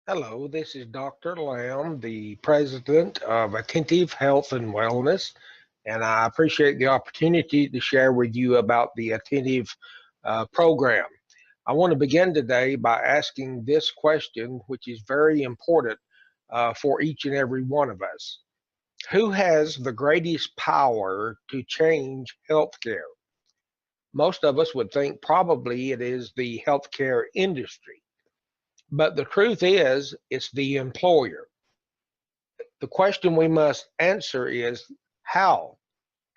Hello, this is Dr. Lamb, the president of Attentive Health and Wellness, and I appreciate the opportunity to share with you about the Attentive program. I want to begin today by asking this question, which is very important for each and every one of us. Who has the greatest power to change healthcare? Most of us would think probably it is the healthcare industry, but the truth is it's the employer. The question we must answer is how?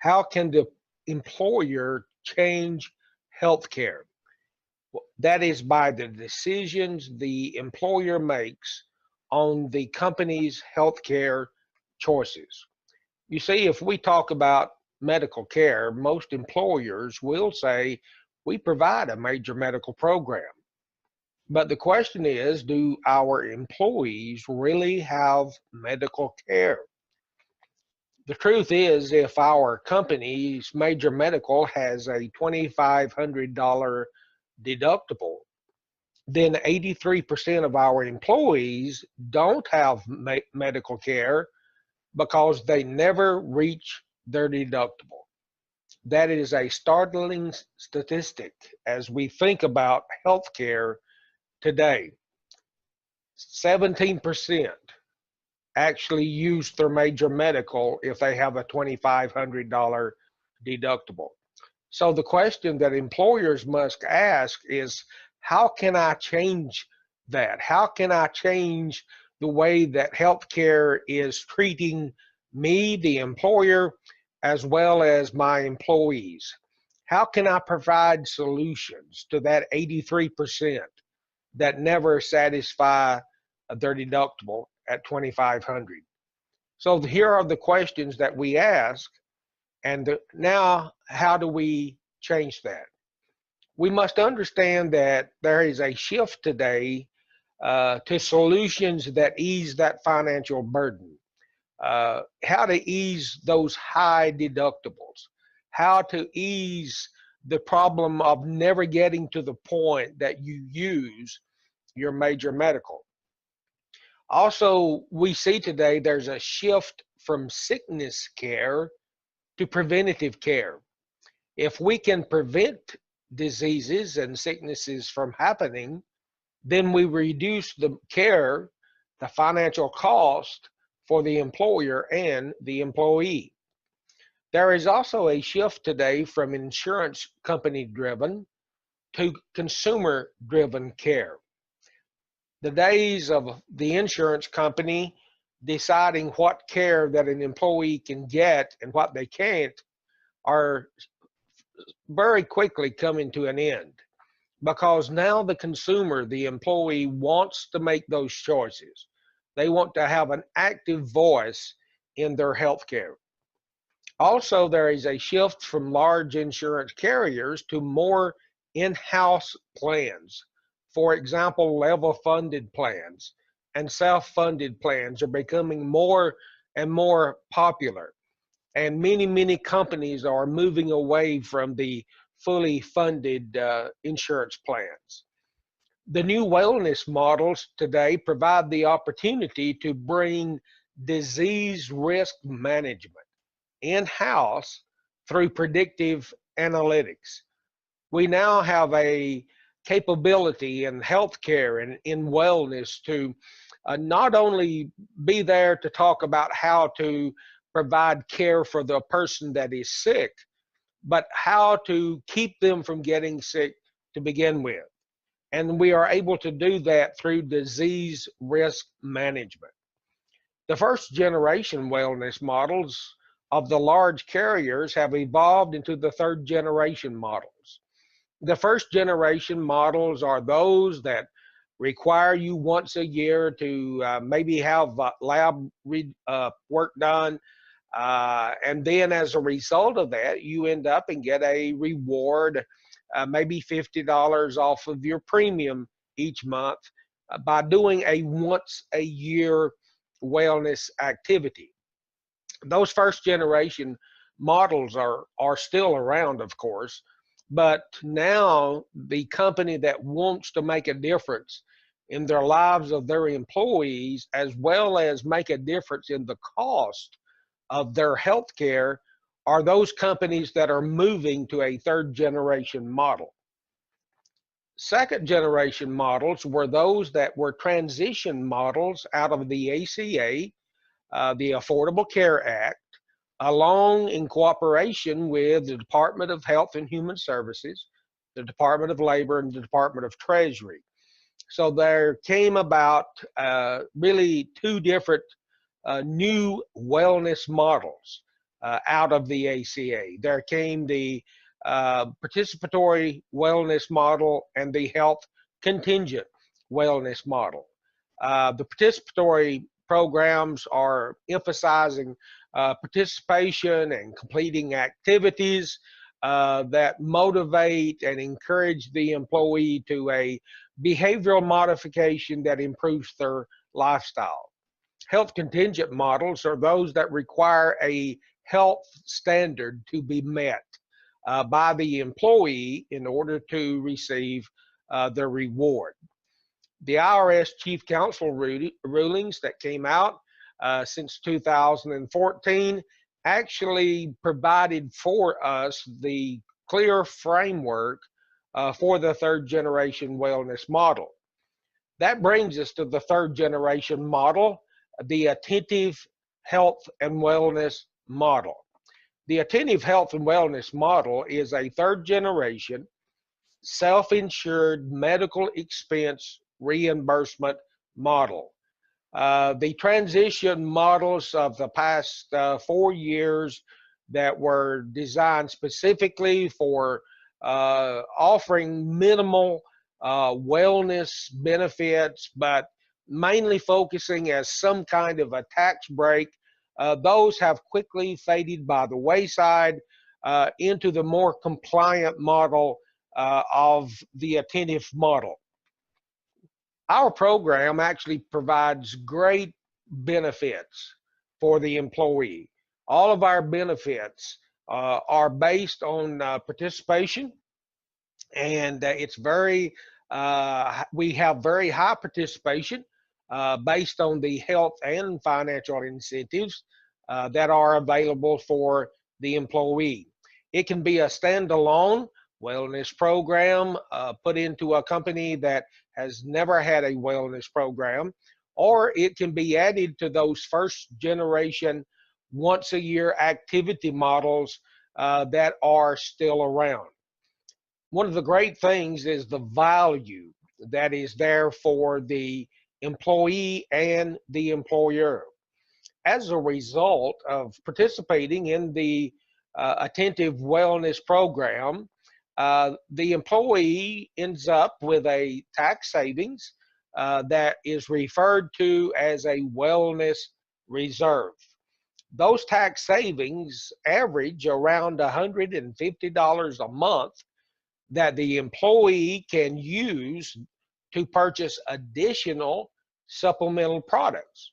How can the employer change healthcare? That is by the decisions the employer makes on the company's healthcare choices. You see, if we talk about medical care, most employers will say we provide a major medical program. But the question is, do our employees really have medical care? The truth is, if our company's major medical has a $2,500 deductible, then 83% of our employees don't have medical care because they never reach their deductible. That is a startling statistic as we think about healthcare today. 17% actually use their major medical if they have a $2,500 deductible. So the question that employers must ask is, how can I change that? How can I change the way that healthcare is treating me, the employer, as well as my employees? How can I provide solutions to that 83% that never satisfy their deductible at 2,500? So here are the questions that we ask, and now how do we change that? We must understand that there is a shift today to solutions that ease that financial burden. How to ease those high deductibles, how to ease the problem of never getting to the point that you use your major medical. Also, we see today there's a shift from sickness care to preventative care. If we can prevent diseases and sicknesses from happening, then we reduce the care, the financial cost for the employer and the employee. There is also a shift today from insurance company driven to consumer driven care. The days of the insurance company deciding what care that an employee can get and what they can't are very quickly coming to an end, because now the consumer, the employee, wants to make those choices. They want to have an active voice in their health care. Also, there is a shift from large insurance carriers to more in-house plans. For example, level funded plans and self-funded plans are becoming more and more popular. And many companies are moving away from the fully funded insurance plans. The new wellness models today provide the opportunity to bring disease risk management in-house through predictive analytics. We now have a capability in healthcare and in wellness to not only be there to talk about how to provide care for the person that is sick, but how to keep them from getting sick to begin with. And we are able to do that through disease risk management. The first generation wellness models of the large carriers have evolved into the third generation models. The first generation models are those that require you once a year to maybe have lab work done. And then as a result of that, you end up and get a reward, maybe $50 off of your premium each month by doing a once a year wellness activity. Those first generation models are still around, of course, but now the company that wants to make a difference in their lives of their employees, as well as make a difference in the cost of their health care, are those companies that are moving to a third generation model. Second generation models were those that were transition models out of the ACA, the Affordable Care Act, along in cooperation with the Department of Health and Human Services, the Department of Labor, and the Department of Treasury. So there came about really two different new wellness models out of the ACA. There came the participatory wellness model and the health contingent wellness model. The participatory programs are emphasizing participation and completing activities that motivate and encourage the employee to a behavioral modification that improves their lifestyle. Health contingent models are those that require a health standard to be met by the employee in order to receive the reward. The IRS Chief Counsel rulings that came out since 2014 actually provided for us the clear framework for the third generation wellness model. That brings us to the third generation model, the Attentive Health and Wellness model. The Attentive Health and Wellness model is a third generation self-insured medical expense reimbursement model. The transition models of the past 4 years that were designed specifically for offering minimal wellness benefits, but mainly focusing as some kind of a tax break, those have quickly faded by the wayside into the more compliant model of the Attentive model. Our program actually provides great benefits for the employee. All of our benefits are based on participation, and it's very, we have very high participation based on the health and financial incentives that are available for the employee. It can be a standalone wellness program put into a company that has never had a wellness program, or it can be added to those first generation once a year activity models that are still around. One of the great things is the value that is there for the employee and the employer. As a result of participating in the Attentive Wellness program, the employee ends up with a tax savings that is referred to as a wellness reserve. Those tax savings average around $150 a month that the employee can use to purchase additional supplemental products.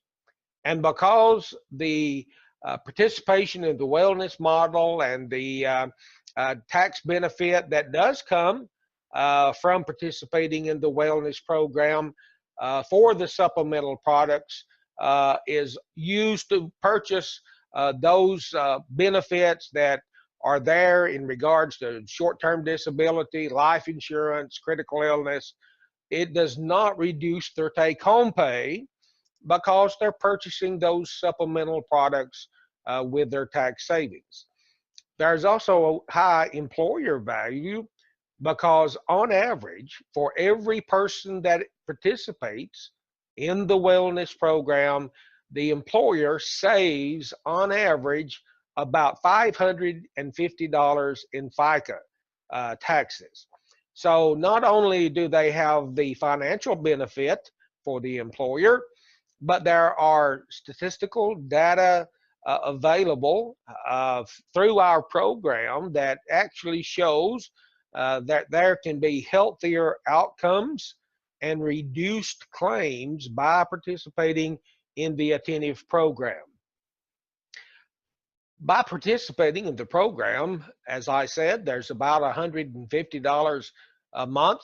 And because the participation in the wellness model and the tax benefit that does come from participating in the wellness program for the supplemental products is used to purchase those benefits that are there in regards to short-term disability, life insurance, critical illness. It does not reduce their take-home pay because they're purchasing those supplemental products with their tax savings. There's also a high employer value because on average, for every person that participates in the wellness program, the employer saves on average about $550 in FICA taxes. So not only do they have the financial benefit for the employer, but there are statistical data available through our program that actually shows that there can be healthier outcomes and reduced claims by participating in the Attentive program. By participating in the program, as I said, there's about $150 a month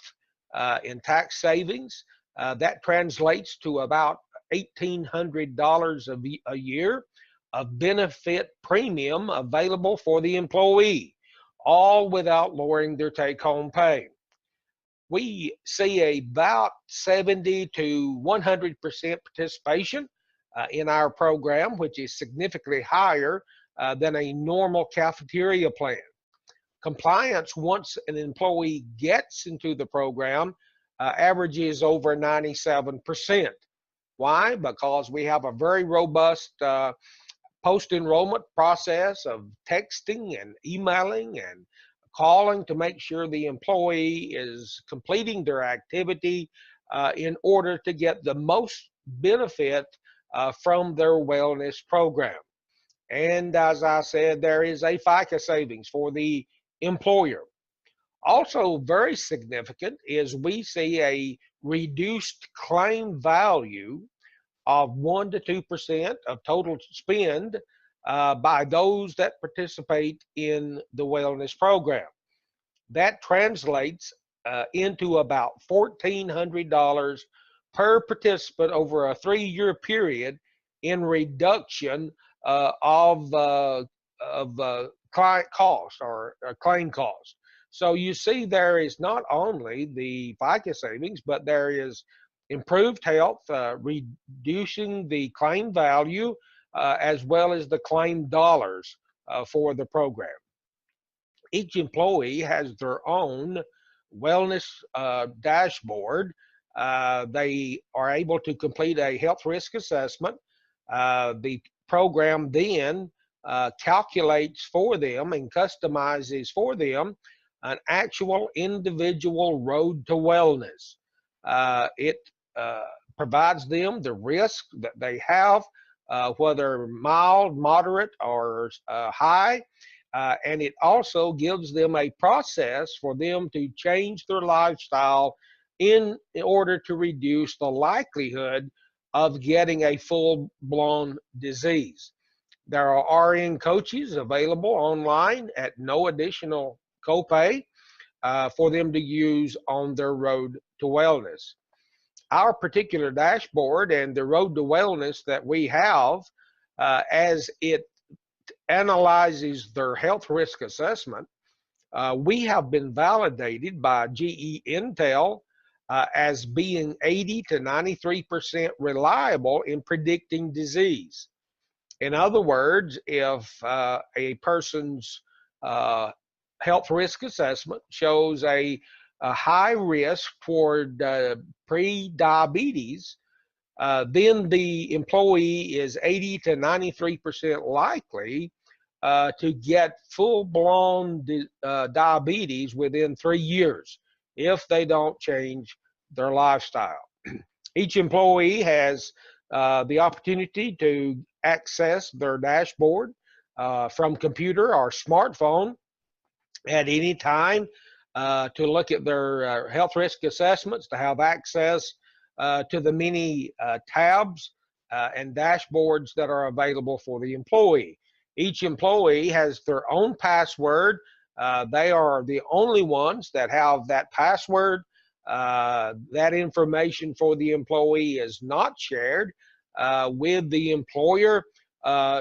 in tax savings. That translates to about $1,800 a year of benefit premium available for the employee, all without lowering their take-home pay. We see about 70 to 100% participation in our program, which is significantly higher than a normal cafeteria plan. Compliance, once an employee gets into the program, averages over 97%. Why? Because we have a very robust post-enrollment process of texting and emailing and calling to make sure the employee is completing their activity in order to get the most benefit from their wellness program. And as I said, there is a FICA savings for the employer. Also very significant is we see a reduced claim value of 1 to 2% of total spend by those that participate in the wellness program. That translates into about $1,400 per participant over a 3-year period in reduction of client cost or claim cost. So you see there is not only the FICA savings, but there is improved health, reducing the claim value, as well as the claim dollars for the program. Each employee has their own wellness dashboard. They are able to complete a health risk assessment. The program then calculates for them and customizes for them an actual individual road to wellness. It provides them the risk that they have, whether mild, moderate, or high. And it also gives them a process for them to change their lifestyle in order to reduce the likelihood of getting a full-blown disease. There are RN coaches available online at no additional copay for them to use on their road to wellness. Our particular dashboard and the road to wellness that we have, as it analyzes their health risk assessment, we have been validated by GE Intel as being 80 to 93% reliable in predicting disease. In other words, if a person's health risk assessment shows a high risk toward pre-diabetes, then the employee is 80 to 93% likely to get full-blown diabetes within 3 years if they don't change their lifestyle. Each employee has the opportunity to access their dashboard from computer or smartphone at any time to look at their health risk assessments, to have access to the many tabs and dashboards that are available for the employee. Each employee has their own password. They are the only ones that have that password. That information for the employee is not shared with the employer,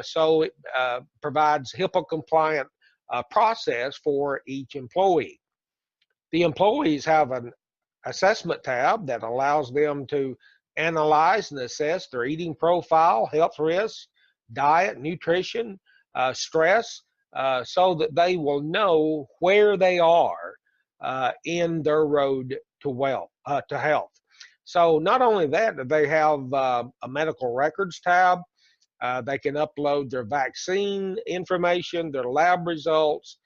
so it provides HIPAA compliant process for each employee. The employees have an assessment tab that allows them to analyze and assess their eating profile, health risks, diet, nutrition, stress, so that they will know where they are in their road to health. So not only that, they have a medical records tab. They can upload their vaccine information, their lab results.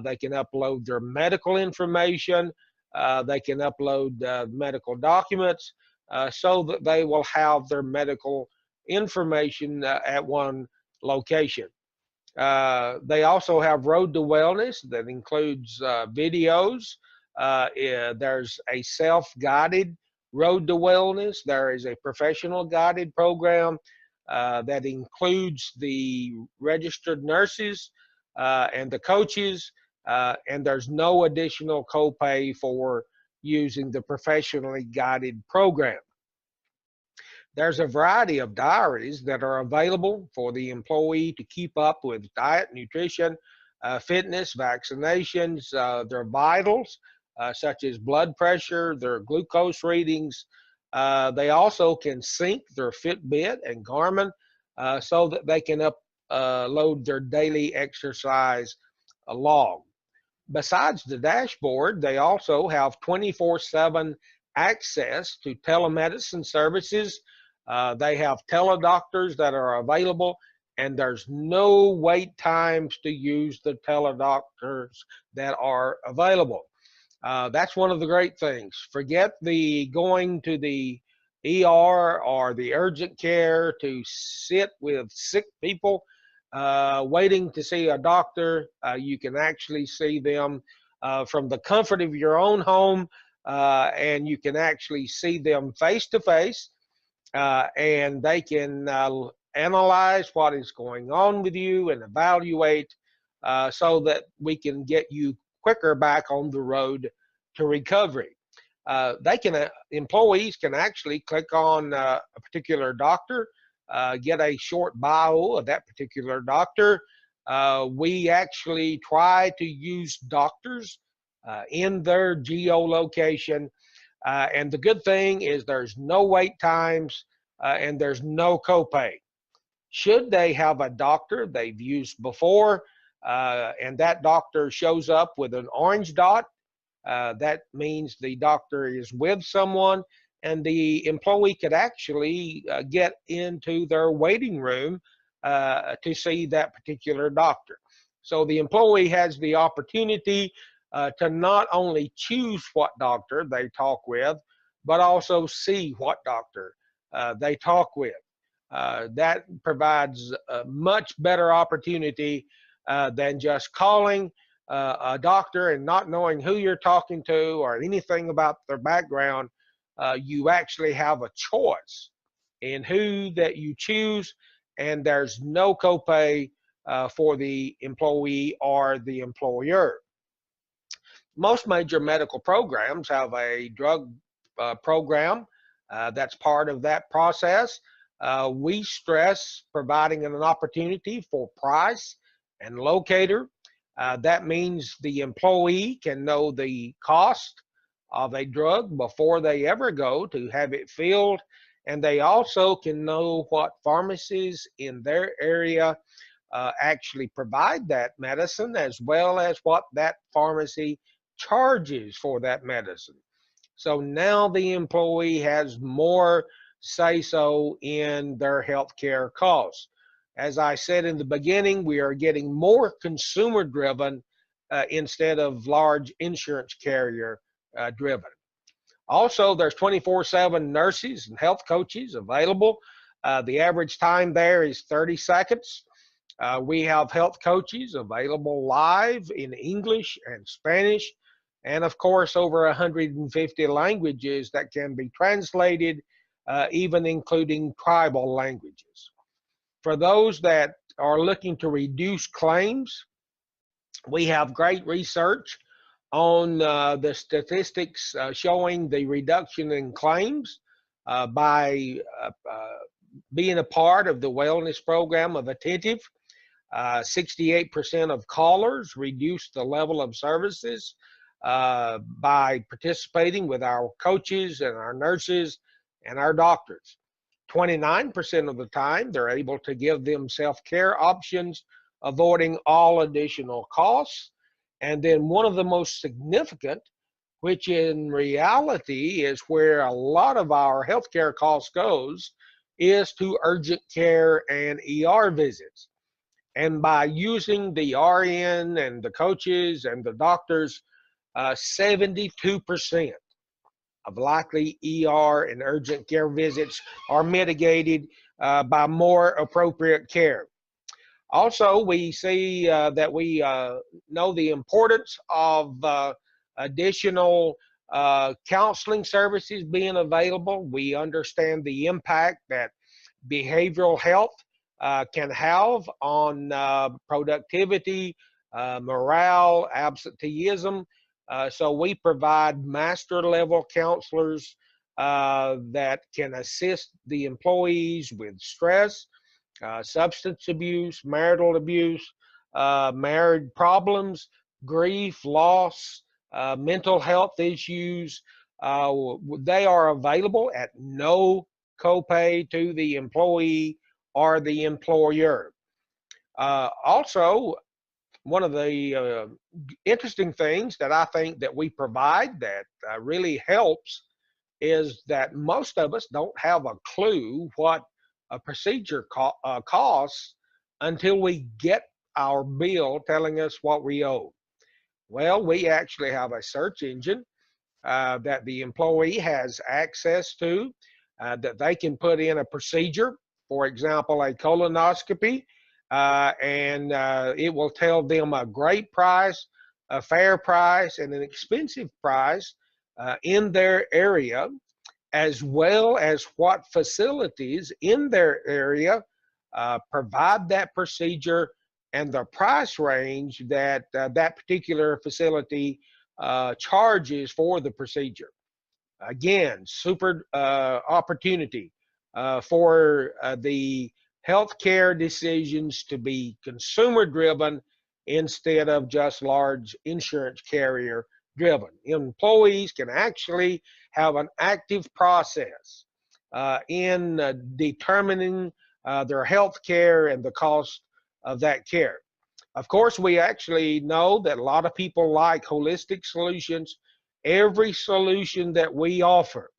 They can upload their medical information. They can upload medical documents so that they will have their medical information at one location. They also have Road to Wellness that includes videos. There's a self-guided Road to Wellness. There is a professional guided program that includes the registered nurses and the coaches, and there's no additional copay for using the professionally guided program. There's a variety of diaries that are available for the employee to keep up with diet, nutrition, fitness, vaccinations, their vitals, such as blood pressure, their glucose readings. They also can sync their Fitbit and Garmin so that they can upload their daily exercise log. Besides the dashboard, they also have 24/7 access to telemedicine services. They have teledoctors that are available, and there's no wait times to use the teledoctors that are available. That's one of the great things. Forget the going to the ER or the urgent care to sit with sick people waiting to see a doctor. You can actually see them from the comfort of your own home, and you can actually see them face to face, and they can analyze what is going on with you and evaluate so that we can get you quicker back on the road to recovery. Employees can actually click on a particular doctor, get a short bio of that particular doctor. We actually try to use doctors in their geolocation. And the good thing is there's no wait times and there's no copay. Should they have a doctor they've used before and that doctor shows up with an orange dot, that means the doctor is with someone, and the employee could actually get into their waiting room to see that particular doctor. So the employee has the opportunity to not only choose what doctor they talk with, but also see what doctor they talk with. That provides a much better opportunity than just calling a doctor and not knowing who you're talking to or anything about their background. You actually have a choice in who that you choose, and there's no copay for the employee or the employer. Most major medical programs have a drug program that's part of that process. We stress providing an opportunity for price and locator. That means the employee can know the cost of a drug before they ever go to have it filled, and they also can know what pharmacies in their area actually provide that medicine, as well as what that pharmacy charges for that medicine. So now the employee has more say so in their healthcare costs. As I said in the beginning, we are getting more consumer driven instead of large insurance carrier driven. Also, there's 24/7 nurses and health coaches available. The average time there is 30 seconds. We have health coaches available live in English and Spanish, and of course, over 150 languages that can be translated, even including tribal languages. For those that are looking to reduce claims, we have great research on the statistics showing the reduction in claims by being a part of the wellness program of Attentive. 68% of callers reduced the level of services by participating with our coaches and our nurses and our doctors. 29% of the time, they're able to give them self-care options, avoiding all additional costs. And then one of the most significant, which in reality is where a lot of our healthcare costs goes, is to urgent care and ER visits. And by using the RN and the coaches and the doctors, 72% of likely ER and urgent care visits are mitigated by more appropriate care. Also, we see that we know the importance of additional counseling services being available. We understand the impact that behavioral health can have on productivity, morale, absenteeism. So we provide master level counselors that can assist the employees with stress, substance abuse, marital abuse, marriage problems, grief, loss, mental health issues. They are available at no copay to the employee or the employer. Also, one of the interesting things that I think that we provide that really helps is that most of us don't have a clue what a procedure costs until we get our bill telling us what we owe. Well, we actually have a search engine that the employee has access to, that they can put in a procedure, for example, a colonoscopy, and it will tell them a great price, a fair price, and an expensive price in their area, as well as what facilities in their area provide that procedure and the price range that that particular facility charges for the procedure. Again, super opportunity for the healthcare decisions to be consumer driven instead of just large insurance carrier driven. Employees can actually have an active process in determining their health care and the cost of that care. Of course, we actually know that a lot of people like holistic solutions. Every solution that we offer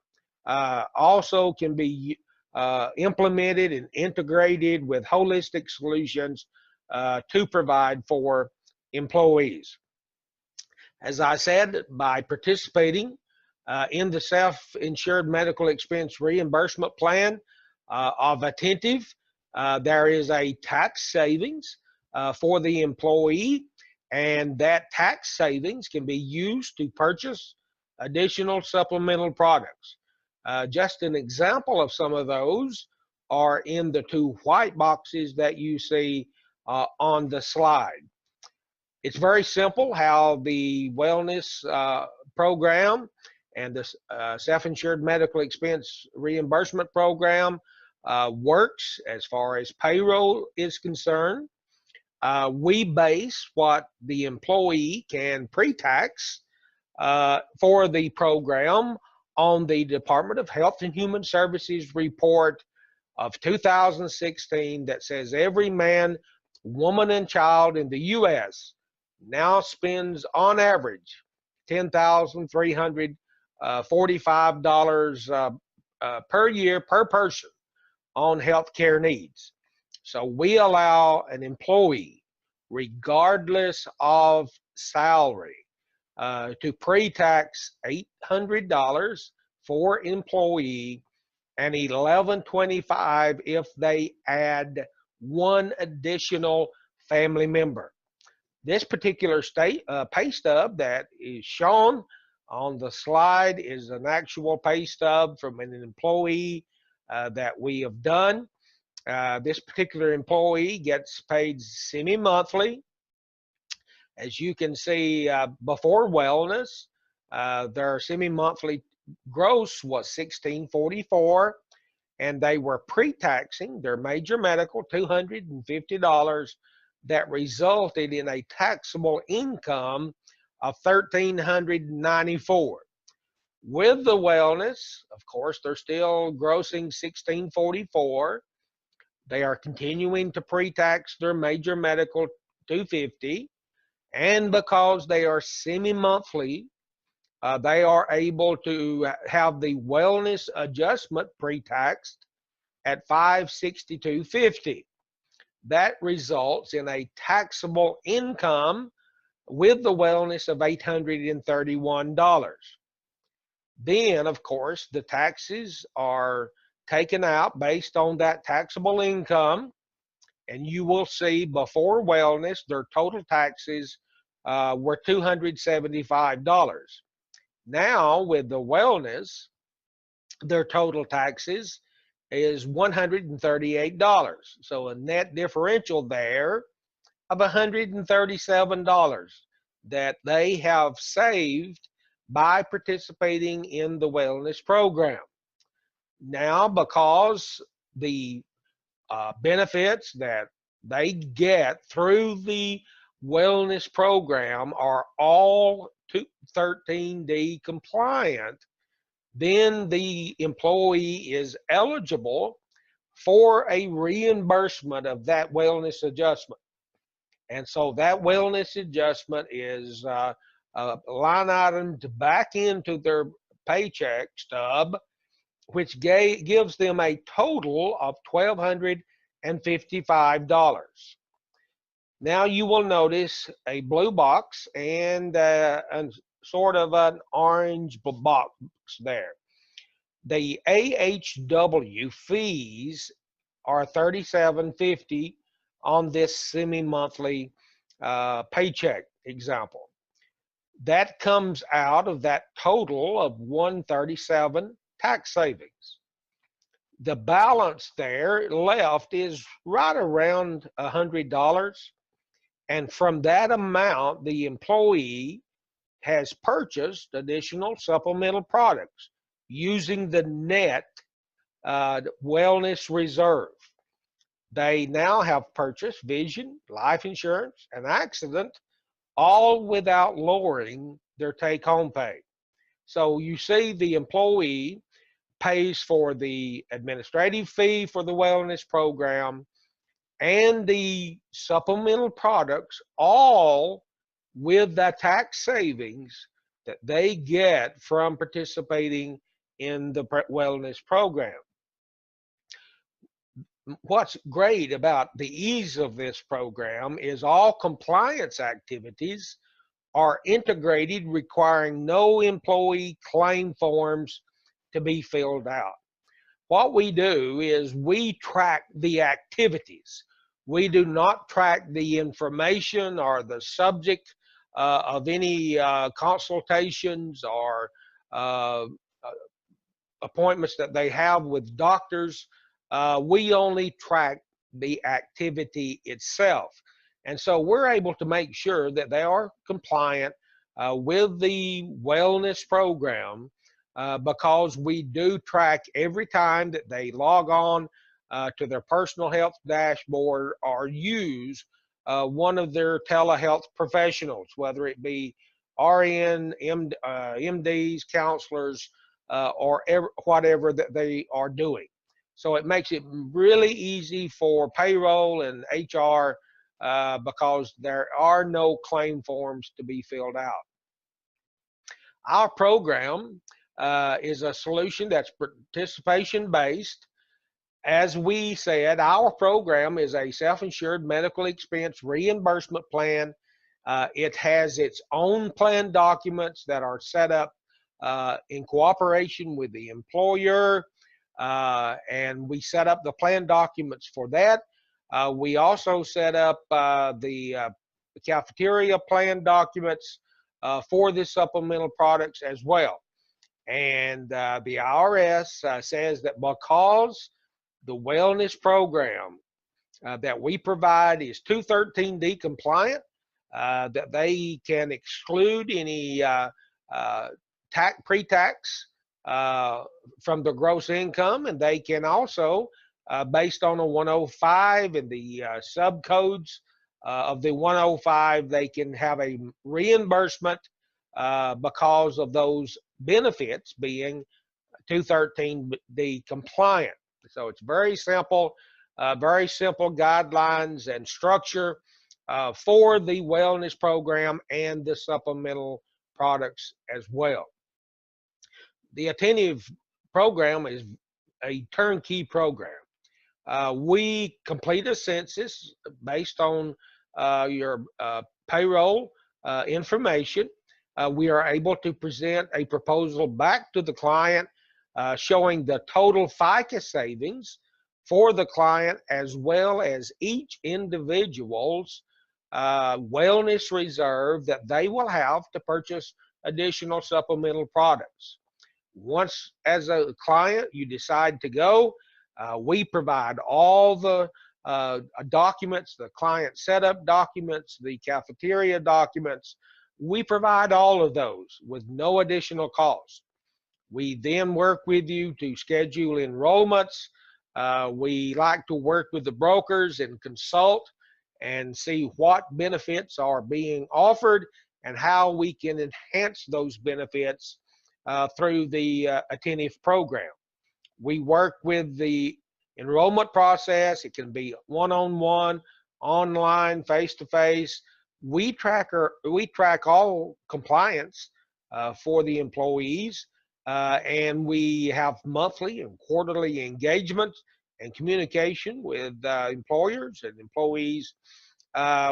also can be implemented and integrated with holistic solutions to provide for employees. As I said, by participating in the self-insured medical expense reimbursement plan of Attentive, there is a tax savings for the employee, and that tax savings can be used to purchase additional supplemental products. Just an example of some of those are in the two white boxes that you see on the slide. It's very simple how the wellness program and the self-insured medical expense reimbursement program works as far as payroll is concerned. We base what the employee can pre-tax for the program on the Department of Health and Human Services report of 2016 that says every man, woman, and child in the U.S. now spends on average $10,345 per year per person on health care needs. So we allow an employee, regardless of salary, to pre-tax $800 for employee and $1,125 if they add one additional family member. This particular pay stub that is shown on the slide is an actual pay stub from an employee that we have done. This particular employee gets paid semi-monthly. As you can see, before wellness, their semi-monthly gross was $1,644, and they were pre-taxing their major medical $250 that resulted in a taxable income of $1,394. With the wellness, of course, they're still grossing $1,644. They are continuing to pre-tax their major medical $250, and because they are semi-monthly, they are able to have the wellness adjustment pre-taxed at $562.50. That results in a taxable income with the wellness of $831. Then, of course, the taxes are taken out based on that taxable income, and you will see before wellness, their total taxes were $275. Now, with the wellness, their total taxes is $138. So a net differential there of $137. that they have saved by participating in the wellness program. Now, because the benefits that they get through the wellness program are all 13D compliant, then the employee is eligible for a reimbursement of that wellness adjustment. And so that wellness adjustment is a line item to back into their paycheck stub, which gives them a total of $1,255. Now you will notice a blue box and sort of an orange box there. The AHW fees are $37.50 on this semi-monthly paycheck example. That comes out of that total of $137 tax savings. The balance there left is right around $100, and from that amount, the employee has purchased additional supplemental products using the net wellness reserve. They now have purchased vision, life insurance, and accident, all without lowering their take-home pay. So you see the employee pays for the administrative fee for the wellness program and the supplemental products, all with the tax savings that they get from participating in the wellness program. What's great about the ease of this program is all compliance activities are integrated, requiring no employee claim forms to be filled out. What we do is we track the activities. We do not track the information or the subject of any consultations or appointments that they have with doctors. We only track the activity itself. And so we're able to make sure that they are compliant with the wellness program because we do track every time that they log on to their personal health dashboard or use one of their telehealth professionals, whether it be RN, MDs, counselors, or whatever that they are doing. So it makes it really easy for payroll and HR because there are no claim forms to be filled out. Our program is a solution that's participation based. As we said, our program is a self-insured medical expense reimbursement plan. It has its own plan documents that are set up in cooperation with the employer, and we set up the plan documents for that. We also set up the cafeteria plan documents for the supplemental products as well. And the IRS says that because the wellness program that we provide is 213D compliant, that they can exclude any pre-tax from the gross income, and they can also, based on a 105 and the subcodes of the 105, they can have a reimbursement because of those benefits being 213D compliant. So it's very simple guidelines and structure for the wellness program and the supplemental products as well. The Attentive program is a turnkey program. We complete a census based on your payroll information. We are able to present a proposal back to the client showing the total FICA savings for the client as well as each individual's wellness reserve that they will have to purchase additional supplemental products. Once, as a client, you decide to go, we provide all the documents, the client setup documents, the cafeteria documents, We provide all of those with no additional cost. We then work with you to schedule enrollments. We like to work with the brokers and consult and see what benefits are being offered and how we can enhance those benefits through the Attentive program. We work with the enrollment process. It can be one-on-one, online, face-to-face. We track all compliance for the employees, and we have monthly and quarterly engagements and communication with employers and employees.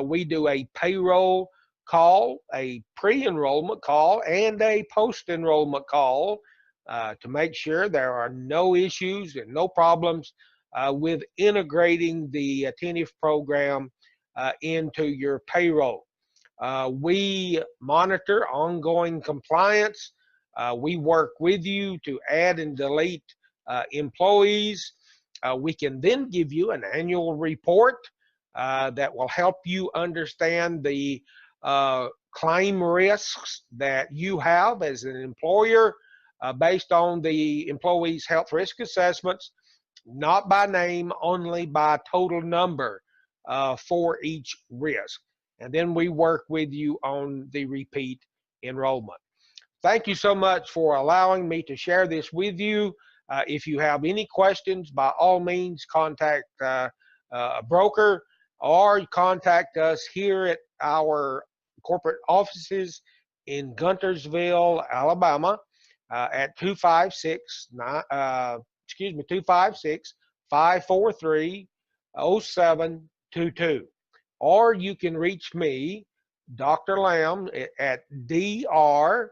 We do a payroll call, a pre-enrollment call, and a post-enrollment call to make sure there are no issues and no problems with integrating the Attentive program into your payroll. We monitor ongoing compliance. We work with you to add and delete employees. We can then give you an annual report that will help you understand the claim risks that you have as an employer based on the employee's health risk assessments, not by name, only by total number for each risk. And then we work with you on the repeat enrollment. Thank you so much for allowing me to share this with you. If you have any questions, by all means, contact a broker or contact us here at our corporate offices in Guntersville, Alabama, at 256-543-0722. Or you can reach me, Dr. Lamb, at DRT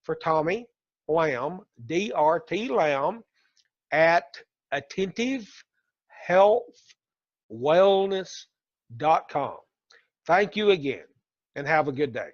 for Tommy Lamb, DRT Lamb at AttentiveHealthWellness.com. Thank you again, and have a good day.